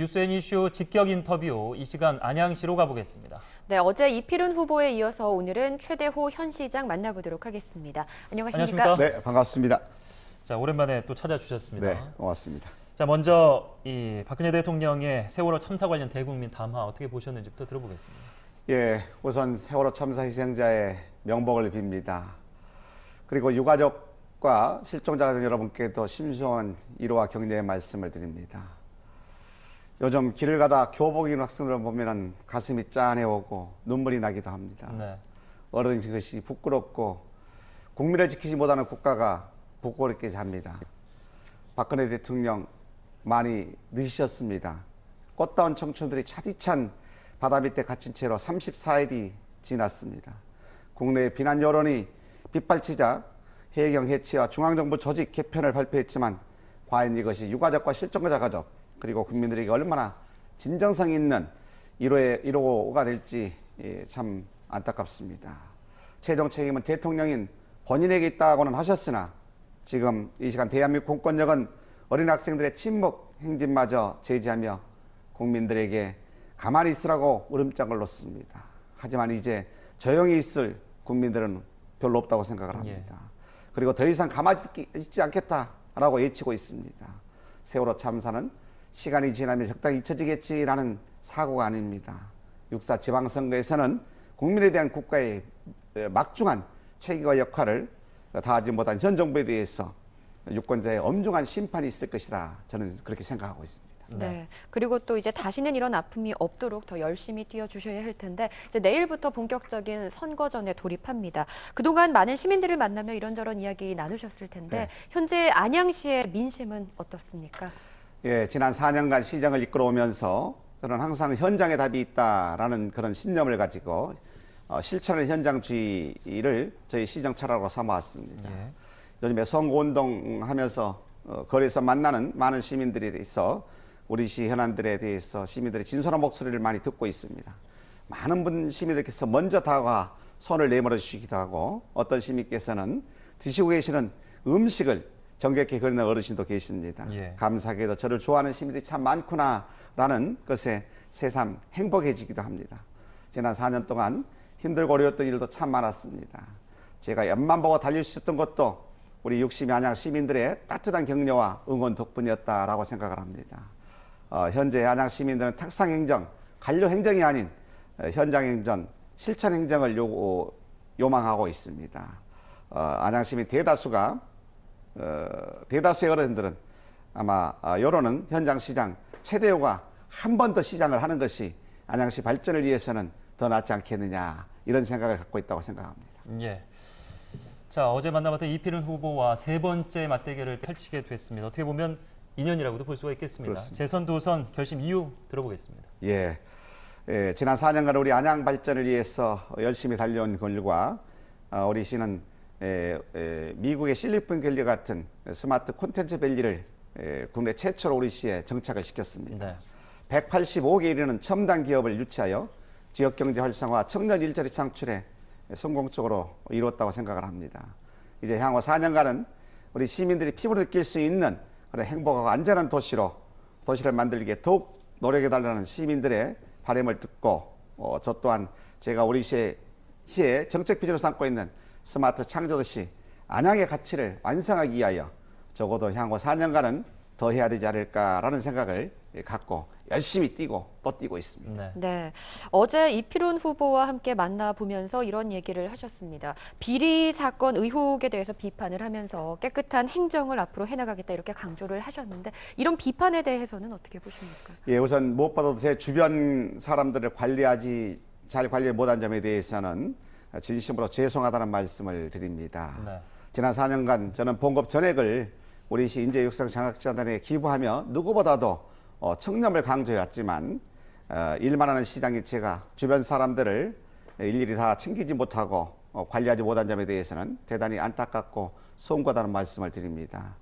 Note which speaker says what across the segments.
Speaker 1: 뉴스앤이슈 직격 인터뷰 이 시간 안양시로 가보겠습니다.
Speaker 2: 네, 어제 이필훈 후보에 이어서 오늘은 최대호 현 시장 만나보도록 하겠습니다. 안녕하십니까?
Speaker 3: 네, 반갑습니다.
Speaker 1: 자, 오랜만에 또 찾아주셨습니다.
Speaker 3: 네, 고맙습니다.
Speaker 1: 자, 먼저 이 박근혜 대통령의 세월호 참사 관련 대국민 담화 어떻게 보셨는지부터 들어보겠습니다.
Speaker 3: 예, 우선 세월호 참사 희생자의 명복을 빕니다. 그리고 유가족과 실종자 가족 여러분께도 심심한 위로와 격려의 말씀을 드립니다. 요즘 길을 가다 교복 입은 학생들을 보면 가슴이 짠해오고 눈물이 나기도 합니다.
Speaker 1: 네.
Speaker 3: 어른 것이 부끄럽고 국민을 지키지 못하는 국가가 부끄럽게 합니다. 박근혜 대통령 많이 늦으셨습니다. 꽃다운 청춘들이 차디찬 바다 밑에 갇힌 채로 34일이 지났습니다. 국내의 비난 여론이 빗발치자 해경 해체와 중앙정부 조직 개편을 발표했지만 과연 이것이 유가족과 실종자 가족 그리고 국민들에게 얼마나 진정성 있는 위로가 될지 참 안타깝습니다. 최종 책임은 대통령인 본인에게 있다고는 하셨으나 지금 이 시간 대한민국 공권력은 어린 학생들의 침묵 행진마저 제지하며 국민들에게 가만히 있으라고 으름장을 놓습니다. 하지만 이제 조용히 있을 국민들은 별로 없다고 생각을 합니다. 그리고 더 이상 가만히 있지 않겠다라고 외치고 있습니다. 세월호 참사는 시간이 지나면 적당히 잊혀지겠지라는 사고가 아닙니다. 6.4 지방선거에서는 국민에 대한 국가의 막중한 책임과 역할을 다하지 못한 현 정부에 대해서 유권자의 엄중한 심판이 있을 것이다. 저는 그렇게 생각하고 있습니다.
Speaker 2: 네. 그리고 또 이제 다시는 이런 아픔이 없도록 더 열심히 뛰어주셔야 할 텐데 이제 내일부터 본격적인 선거전에 돌입합니다. 그동안 많은 시민들을 만나며 이런저런 이야기 나누셨을 텐데
Speaker 3: 네.
Speaker 2: 현재 안양시의 민심은 어떻습니까?
Speaker 3: 예, 지난 4년간 시정을 이끌어오면서 저는 항상 현장에 답이 있다라는 그런 신념을 가지고 실천의 현장주의를 저희 시정 철학으로 삼아왔습니다.
Speaker 1: 예.
Speaker 3: 요즘에 선거운동 하면서 거리에서 만나는 많은 시민들에 대해서 우리 시 현안들에 대해서 시민들의 진솔한 목소리를 많이 듣고 있습니다. 많은 시민들께서 먼저 다가와 손을 내밀어 주시기도 하고 어떤 시민께서는 드시고 계시는 음식을 정겹게 그리는 어르신도 계십니다.
Speaker 1: 예.
Speaker 3: 감사하게도 저를 좋아하는 시민들이 참 많구나라는 것에 새삼 행복해지기도 합니다. 지난 4년 동안 힘들고 어려웠던 일도 참 많았습니다. 제가 옆만 보고 달릴 수 있었던 것도 우리 60여 안양 시민들의 따뜻한 격려와 응원 덕분이었다라고 생각을 합니다. 현재 안양 시민들은 탁상행정, 관료행정이 아닌 현장행정, 실천행정을 요망하고 있습니다. 안양 시민 대다수의 어른들은 아마 여론은 현장시장 최대호가 한 번 더 시장을 하는 것이 안양시 발전을 위해서는 더 낫지 않겠느냐 이런 생각을 갖고 있다고 생각합니다.
Speaker 1: 예. 자, 어제 만나봤던 이필훈 후보와 세 번째 맞대결을 펼치게 됐습니다. 어떻게 보면 인연이라고도 볼 수가 있겠습니다.
Speaker 3: 그렇습니다.
Speaker 1: 재선 도선 결심 이유 들어보겠습니다.
Speaker 3: 예, 지난 4년간 우리 안양 발전을 위해서 열심히 달려온 결과 우리 시는 미국의 실리콘 밸리 같은 스마트 콘텐츠 밸리를 국내 최초로 우리 시에 정착을 시켰습니다.
Speaker 1: 네.
Speaker 3: 185개 이르는 첨단 기업을 유치하여 지역경제 활성화, 청년 일자리 창출에 성공적으로 이뤘다고 생각을 합니다. 이제 향후 4년간은 우리 시민들이 피부로 느낄 수 있는 그런 행복하고 안전한 도시를 만들기에 더욱 노력해달라는 시민들의 바람을 듣고 저 또한 제가 우리 시의 정책 비전으로 삼고 있는 스마트 창조도시 안양의 가치를 완성하기 위하여 적어도 향후 4년간은 더 해야 되지 않을까라는 생각을 갖고 열심히 뛰고 또 뛰고 있습니다.
Speaker 1: 네.
Speaker 2: 네, 어제 이필훈 후보와 함께 만나보면서 이런 얘기를 하셨습니다. 비리 사건 의혹에 대해서 비판을 하면서 깨끗한 행정을 앞으로 해나가겠다 이렇게 강조를 하셨는데 이런 비판에 대해서는 어떻게 보십니까?
Speaker 3: 예, 우선 무엇보다도 제 주변 사람들을 잘 관리 못한 점에 대해서는 진심으로 죄송하다는 말씀을 드립니다.
Speaker 1: 네.
Speaker 3: 지난 4년간 저는 봉급 전액을 우리 시 인재육성 장학재단에 기부하며 누구보다도 청렴을 강조해왔지만 일만 하는 시장인 제가 주변 사람들을 일일이 다 챙기지 못하고 관리하지 못한 점에 대해서는 대단히 안타깝고 송구하다는 말씀을 드립니다.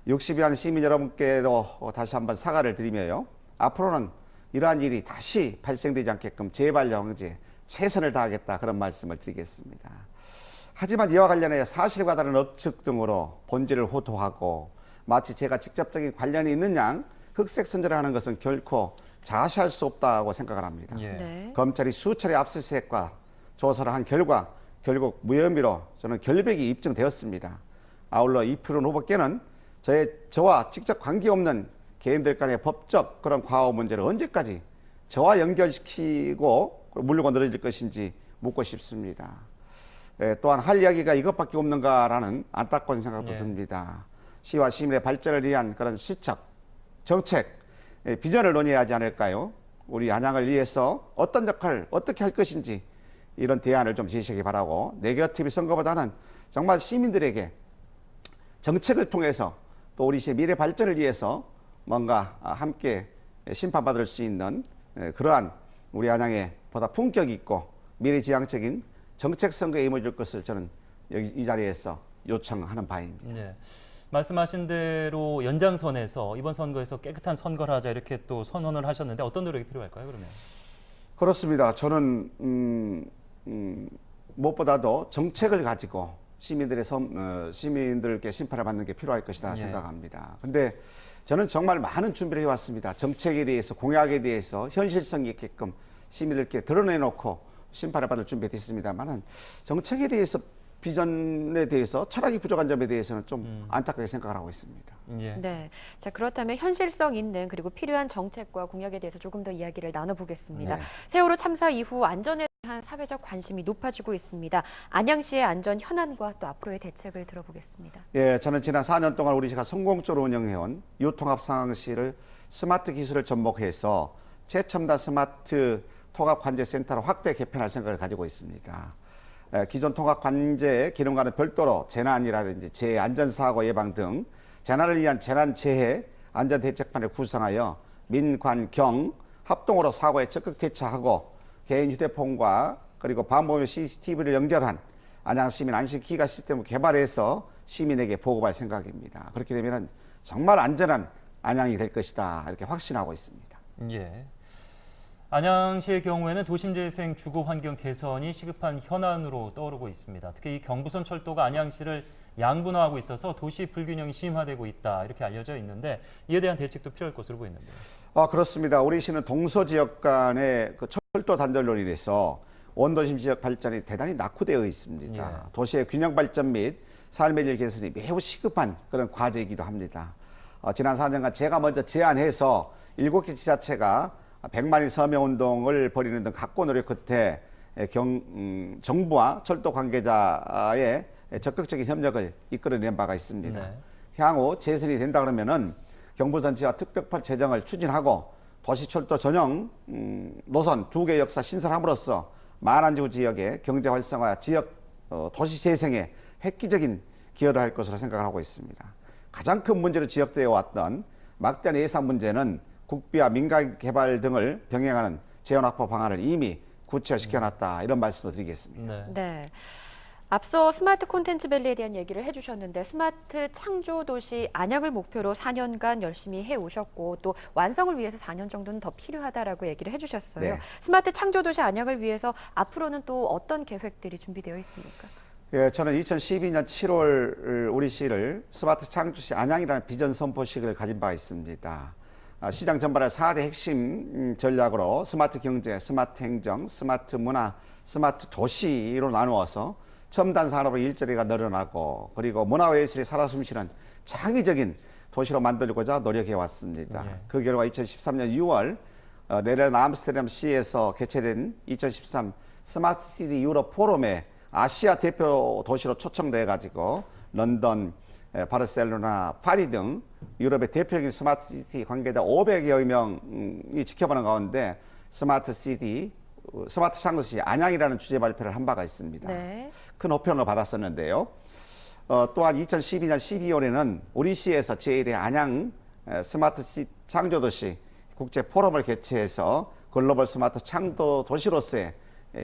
Speaker 3: 60여만 시민 여러분께도 다시 한번 사과를 드리며요. 앞으로는 이러한 일이 다시 발생되지 않게끔 재발 방지에 최선을 다하겠다 그런 말씀을 드리겠습니다. 하지만 이와 관련해 사실과 다른 억측 등으로 본질을 호도하고 마치 제가 직접적인 관련이 있는 양 흑색 선전을 하는 것은 결코 자시할 수 없다고 생각을 합니다.
Speaker 1: 예.
Speaker 2: 네.
Speaker 3: 검찰이 수차례 압수수색과 조사를 한 결과 결국 무혐의로 저는 결백이 입증되었습니다. 아울러 이필훈 후보께는 저와 직접 관계없는 개인들 간의 법적 그런 과오 문제를 언제까지 저와 연결시키고 물고 늘어질 것인지 묻고 싶습니다. 또한 할 이야기가 이것밖에 없는가라는 안타까운 생각도
Speaker 1: 예.
Speaker 3: 듭니다. 시와 시민의 발전을 위한 그런 시착, 정책, 비전을 논의해야 하지 않을까요? 우리 안양을 위해서 어떤 역할을 어떻게 할 것인지 이런 대안을 좀 제시하기 바라고, 네거티브 선거보다는 정말 시민들에게 정책을 통해서 또 우리 시의 미래 발전을 위해서 뭔가 함께 심판받을 수 있는 그러한 우리 안양에 보다 품격 있고 미래지향적인 정책 선거에 임해줄 것을 저는 여기 이 자리에서 요청하는 바입니다.
Speaker 1: 네. 말씀하신 대로 연장선에서 이번 선거에서 깨끗한 선거를 하자 이렇게 또 선언을 하셨는데 어떤 노력이 필요할까요, 그러면?
Speaker 3: 그렇습니다. 저는 무엇보다도 정책을 가지고 시민들께 심판을 받는 게 필요할 것이다
Speaker 1: 예.
Speaker 3: 생각합니다. 근데 저는 정말 많은 준비를 해왔습니다. 정책에 대해서, 공약에 대해서 현실성 있게끔 시민들께 드러내놓고 심판을 받을 준비가 됐습니다만은 정책에 대해서, 비전에 대해서 철학이 부족한 점에 대해서는 좀 안타깝게 생각을 하고 있습니다.
Speaker 1: 예.
Speaker 2: 네. 자, 그렇다면 현실성 있는 그리고 필요한 정책과 공약에 대해서 조금 더 이야기를 나눠보겠습니다.
Speaker 3: 네.
Speaker 2: 세월호 참사 이후 안전에 대한 사회적 관심이 높아지고 있습니다. 안양시의 안전 현안과 또 앞으로의 대책을 들어보겠습니다.
Speaker 3: 예, 저는 지난 4년 동안 우리 시가 성공적으로 운영해온 유통합 상황실을 스마트 기술을 접목해서 최첨단 스마트 통합관제센터로 확대 개편할 생각을 가지고 있습니다. 기존 통합관제 기능과는 별도로 재난이라든지 재해 안전사고 예방 등 재난을 위한 재난재해 안전대책판을 구성하여 민관경 합동으로 사고에 적극 대처하고 개인 휴대폰과 그리고 반복용 CCTV를 연결한 안양시민 안심기가 시스템을 개발해서 시민에게 보고할 생각입니다. 그렇게 되면 정말 안전한 안양이 될 것이다 이렇게 확신하고 있습니다.
Speaker 1: 예. 안양시의 경우에는 도심재생 주거 환경 개선이 시급한 현안으로 떠오르고 있습니다. 특히 이 경부선 철도가 안양시를 양분화하고 있어서 도시 불균형이 심화되고 있다 이렇게 알려져 있는데 이에 대한 대책도 필요할 것으로 보이는데요.
Speaker 3: 그렇습니다. 우리 시는 동서 지역 간의 그 철도 단절로 인해서 원도심 지역 발전이 대단히 낙후되어 있습니다.
Speaker 1: 예.
Speaker 3: 도시의 균형 발전 및 삶의 질 개선이 매우 시급한 그런 과제이기도 합니다. 지난 4년간 제가 먼저 제안해서 7개 지자체가 100만인 서명운동을 벌이는 등 각고 노력 끝에 정부와 철도 관계자의 적극적인 협력을 이끌어낸 바가 있습니다.
Speaker 1: 네.
Speaker 3: 향후 재선이 된다 그러면은 경부선 지하 특별법 제정을 추진하고 도시철도 전용 노선 2개 역사 신설함으로써 만안지구 지역의 경제 활성화, 지역 도시 재생에 획기적인 기여를 할 것으로 생각을 하고 있습니다. 가장 큰 문제로 지적되어 왔던 막대한 예산 문제는 국비와 민간 개발 등을 병행하는 재원확보 방안을 이미 구체화시켜놨다 이런 말씀을 드리겠습니다.
Speaker 1: 네.
Speaker 2: 네. 앞서 스마트 콘텐츠 밸리에 대한 얘기를 해주셨는데 스마트 창조 도시 안양을 목표로 4년간 열심히 해오셨고 또 완성을 위해서 4년 정도는 더 필요하다라고 얘기를 해주셨어요.
Speaker 3: 네.
Speaker 2: 스마트 창조 도시 안양을 위해서 앞으로는 또 어떤 계획들이 준비되어 있습니까?
Speaker 3: 예, 저는 2012년 7월 우리 시를 스마트 창조시 안양이라는 비전 선포식을 가진 바가 있습니다. 시장 전반을 4대 핵심 전략으로 스마트 경제, 스마트 행정, 스마트 문화, 스마트 도시로 나누어서 첨단 산업의 일자리가 늘어나고 그리고 문화와 예술이 살아 숨쉬는 창의적인 도시로 만들고자 노력해 왔습니다.
Speaker 1: 네.
Speaker 3: 그 결과 2013년 6월 네덜란드 암스테르담시에서 개최된 2013 스마트 시티 유럽 포럼에 아시아 대표 도시로 초청돼 가지고 런던, 바르셀로나, 파리 등 유럽의 대표적인 스마트 시티 관계자 500여 명이 지켜보는 가운데 스마트 창조시 안양이라는 주제 발표를 한 바가 있습니다.
Speaker 2: 네.
Speaker 3: 큰 호평을 받았었는데요. 또한 2012년 12월에는 우리 시에서 제1회 안양 스마트 창조도시 국제 포럼을 개최해서 글로벌 스마트 창조 도시로서의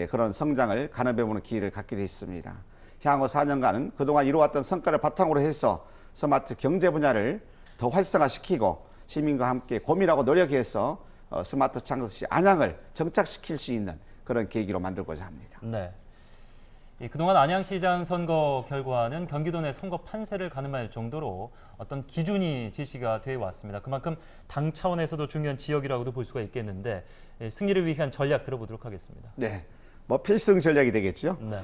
Speaker 3: 그런 성장을 가늠해보는 기회를 갖게 됐습니다. 향후 4년간은 그동안 이루어왔던 성과를 바탕으로 해서 스마트 경제 분야를 더 활성화시키고 시민과 함께 고민하고 노력해서 스마트 창조도시 안양을 정착시킬 수 있는 그런 계기로 만들고자 합니다.
Speaker 1: 네. 그동안 안양시장 선거 결과는 경기도 내 선거 판세를 가늠할 정도로 어떤 기준이 제시가 돼 왔습니다. 그만큼 당 차원에서도 중요한 지역이라고도 볼 수가 있겠는데 승리를 위한 전략 들어보도록 하겠습니다.
Speaker 3: 네, 뭐 필승 전략이 되겠죠.
Speaker 1: 네.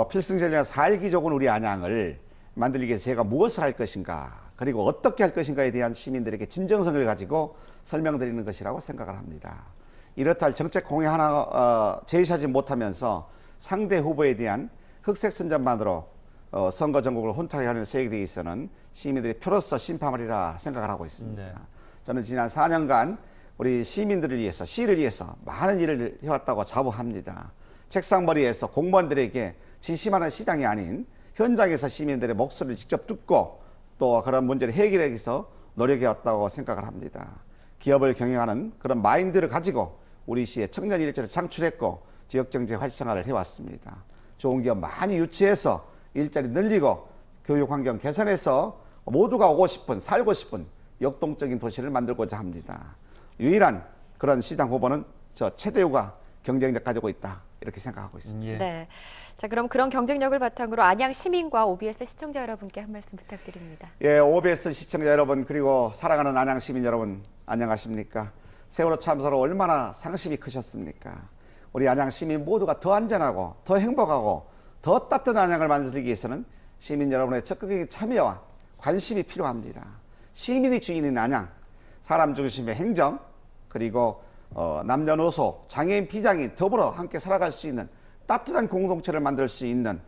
Speaker 3: 필승 전략 4.1기 좋은 우리 안양을 만들기 위해서 제가 무엇을 할 것인가, 그리고 어떻게 할 것인가에 대한 시민들에게 진정성을 가지고 설명드리는 것이라고 생각을 합니다. 이렇다 할 정책 공약 하나 제시하지 못하면서 상대 후보에 대한 흑색 선전만으로 선거 전국을 혼탁하게 하는 세력에 있어서는 시민들이 표로서 심판하리라 생각을 하고 있습니다.
Speaker 1: 네.
Speaker 3: 저는 지난 4년간 우리 시민들을 위해서, 시를 위해서 많은 일을 해왔다고 자부합니다. 책상머리에서 공무원들에게 지시하는 시장이 아닌 현장에서 시민들의 목소리를 직접 듣고 또 그런 문제를 해결하기 위해서 노력해왔다고 생각을 합니다. 기업을 경영하는 그런 마인드를 가지고 우리 시에 청년 일자리를 창출했고 지역경제 활성화를 해왔습니다. 좋은 기업 많이 유치해서 일자리 늘리고 교육 환경 개선해서 모두가 오고 싶은, 살고 싶은 역동적인 도시를 만들고자 합니다. 유일한 그런 시장 후보는 저 최대우가 경쟁력 가지고 있다, 이렇게 생각하고 있습니다.
Speaker 1: 예.
Speaker 2: 네. 자, 그럼 그런 경쟁력을 바탕으로 안양 시민과 OBS 시청자 여러분께 한 말씀 부탁드립니다.
Speaker 3: 예, OBS 시청자 여러분, 그리고 사랑하는 안양 시민 여러분, 안녕하십니까? 세월호 참사로 얼마나 상심이 크셨습니까? 우리 안양 시민 모두가 더 안전하고 더 행복하고 더 따뜻한 안양을 만들기 위해서는 시민 여러분의 적극적인 참여와 관심이 필요합니다. 시민이 주인인 안양, 사람 중심의 행정, 그리고 남녀노소, 장애인, 비장애인 더불어 함께 살아갈 수 있는 따뜻한 공동체를 만들 수 있는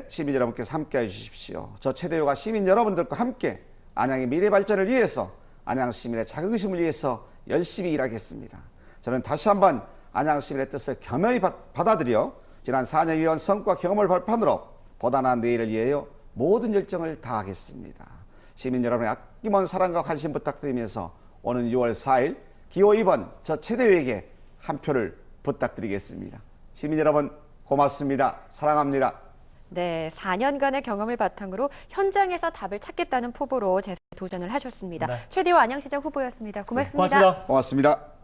Speaker 3: 시민 여러분께서 함께 해주십시오. 저 최대호가 시민 여러분들과 함께 안양의 미래 발전을 위해서, 안양 시민의 자긍심을 위해서 열심히 일하겠습니다. 저는 다시 한번 안양 시민의 뜻을 겸허히 받아들여 지난 4년 이런 성과 경험을 발판으로 보다 나은 내일을 위하여 모든 열정을 다하겠습니다. 시민 여러분의 아낌없는 사랑과 관심 부탁드리면서 오는 6월 4일 기호 2번 저 최대호에게 한 표를 부탁드리겠습니다. 시민 여러분 고맙습니다. 사랑합니다.
Speaker 2: 네, 4년간의 경험을 바탕으로 현장에서 답을 찾겠다는 포부로 재도전을 하셨습니다.
Speaker 1: 네.
Speaker 2: 최대호 안양시장 후보였습니다. 고맙습니다.
Speaker 1: 고맙습니다.
Speaker 3: 고맙습니다.